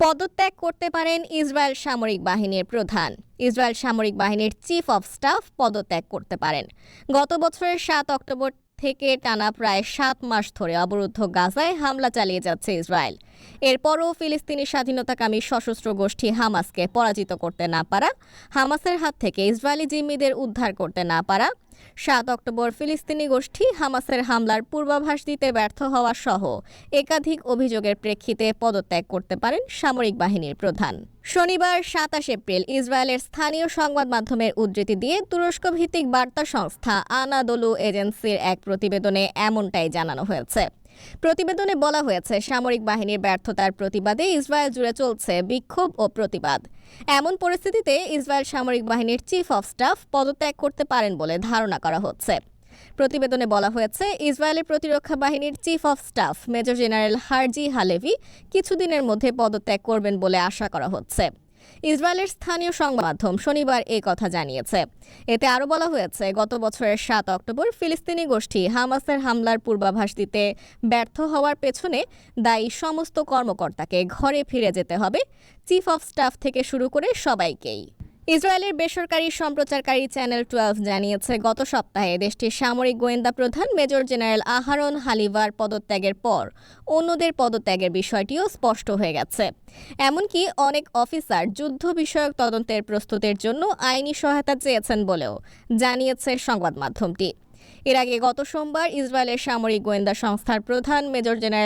পদত্যাগ করতে পারেন ইসরায়েল সামরিক বাহিনীর প্রধান। ইসরায়েল সামরিক বাহিনীর চিফ অব স্টাফ পদত্যাগ করতে পারেন। গত বছরের ৭ অক্টোবর থেকে টানা প্রায় ৭ মাস ধরে অবরুদ্ধ গাজায় হামলা চালিয়ে যাচ্ছে ইসরায়েল। এরপরও ফিলিস্তিনি স্বাধীনতাকামী সশস্ত্র গোষ্ঠী হামাসকে পরাজিত করতে না পারা, হামাসের হাত থেকে ইসরায়েলি জিম্মিদের উদ্ধার করতে না পারা, ৭ অক্টোবর ফিলিস্তিনি গোষ্ঠী হামাসের হামলার পূর্বাভাস দিতে ব্যর্থ হওয়া সহ একাধিক অভিযোগের প্রেক্ষিতে পদত্যাগ করতে পারেন সামরিক বাহিনীর প্রধান। শনিবার ২৭ এপ্রিল ইসরায়েলের স্থানীয় সংবাদ মাধ্যমের উদ্ধৃতি দিয়ে তুরস্ক ভিত্তিক বার্তা সংস্থা আনাদোলু এজেন্সির এক প্রতিবেদনে এমনটাই জানানো হয়েছে। প্রতিবেদনে বলা হয়েছে, সামরিক বাহিনীর ব্যর্থতার প্রতিবাদে ইসরায়েল জুড়ে চলছে বিক্ষোভ ও প্রতিবাদ। এমন পরিস্থিতিতে ইসরায়েল সামরিক বাহিনীর চিফ অব স্টাফ পদত্যাগ করতে পারেন বলে ধারণা করা হচ্ছে। প্রতিবেদনে বলা হয়েছে, ইসরায়েলের প্রতিরক্ষা বাহিনীর chief of staff major general Herzi Halevi কিছুদিনের মধ্যে পদত্যাগ করবেন বলে আশা করা হচ্ছে। ইসরায়েলের স্থানীয় সংবাদ মাধ্যম শনিবার এই কথা জানিয়েছে। এতে আরও বলা হয়েছে, গত বছরের ৭ অক্টোবর ফিলিস্তিনি গোষ্ঠী হামাসের হামলার পূর্বাভাস দিতে ব্যর্থ হওয়ার পেছনে দায়ী সমস্ত কর্মকর্তাকে ঘরে ফিরে যেতে হবে, চিফ অব স্টাফ থেকে শুরু করে সবাইকেই। ইসরায়েলের বেসরকারি সম্প্রচারকারী চ্যানেল 12 জানিয়েছে, গত সপ্তাহে দেশটির সামরিক গোয়েন্দা প্রধান মেজর জেনারেল আহারন হালিভার পদত্যাগের পর অন্যদের পদত্যাগের বিষয়টিও স্পষ্ট হয়ে গেছে। এমনকি অনেক অফিসার যুদ্ধ বিষয়ক তদন্তের প্রস্তুতির জন্য আইনি সহায়তা চেয়েছেন বলেও জানিয়েছে সংবাদ মাধ্যমটি। এর আগে গত সোমবার ইসরায়েলের সামরিক গোয়েন্দা সংস্থার প্রধান মেজর জেনারেল